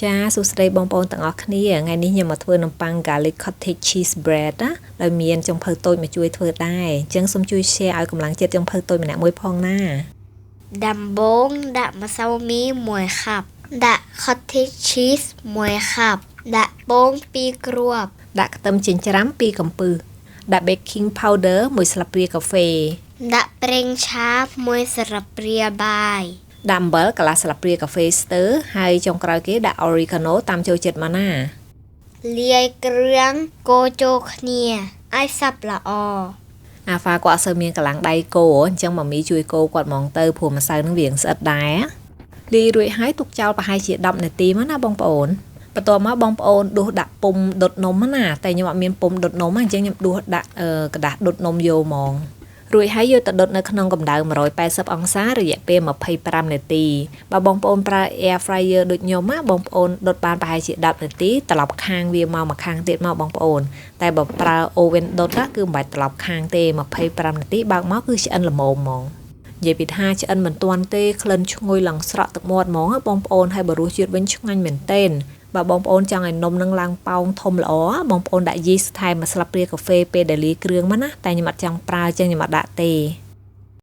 ចាសួស្តីបងប្អូនទាំងអស់គ្នាថ្ងៃនេះខ្ញុំមកធ្វើនំប៉័ង garlic cottage cheese bread ណាដោយមានចុងភៅតូចមកជួយធ្វើដែរអញ្ចឹងសូមជួយ share ឲ្យកម្លាំងចិត្តចុងភៅតូចម្នាក់មួយផងណាដំបូងដាក់ម្សៅមី1ខាប់ដាក់ cottage cheese 1ខាប់ដាក់ពង2គ្រាប់ដាក់ខ្ទឹមចិញ្ច្រាំ2កំពឹសដាក់ baking powder 1ស្លាបព្រាកាហ្វេដាក់ប្រេងឆា1ស្លាបព្រាបាយដាក់អំបិលកន្លះស្លាបព្រាកាហ្វេស្ទើហើយចុងក្រោយគេដាក់ oregano តាមចូលចិត្តមកណាលាយគ្រឿងកូរចូលគ្នាឲ្យសព្វល្អអាហ្វាគាត់អត់សូវមានកម្លាំងដៃកូរអញ្ចឹងម៉ាមីជួយកូរគាត់ហ្មងទៅព្រោះម្សៅនឹងវាស្អិតដែរលាយរួចហើយទុកចោលប្រហែលជា10នាទីមកណាបងប្អូនបន្ទាប់មកបងប្អូនដួសដាក់ពុម្ពដុតនំណាតែខ្ញុំអត់មានពុម្ពដុតនំអញ្ចឹងខ្ញុំដួសដាក់กระดาษដុតនំយកហ្មងរួចហើយយកទៅដុតនៅក្នុងកម្ដៅ180អង្សារយៈពេល25នាទីបើបងប្អូនប្រើ air fryer ដូចខ្ញុំណាបងប្អូនដុតបានប្រហែលជា10នាទីត្រឡប់ខាងវាមកមួយខាងទៀតមកបងប្អូនតែបើប្រើ oven ដុតគឺមិនបាច់ត្រឡប់ខាងទេ25នាទីបើកមកគឺឆ្អិនល្មមហ្មងនិយាយពីថាឆ្អិនមិនទាន់ទេក្លិនឈ្ងុយឡើងស្រក់ទឹកមាត់ហ្មងបងប្អូនហើយបើរសជាតិវិញឆ្ងាញ់មែនទែនបើបងប្អូនចង់ឲ្យនំនឹងឡើងប៉ោងធំល្អបងប្អូនដាក់ yeast ថែមមួយស្លាបព្រាកាហ្វេពេលដែលលាយគ្រឿងមកណាតែខ្ញុំអត់ចង់ប្រើអញ្ចឹងខ្ញុំអត់ដាក់ទេ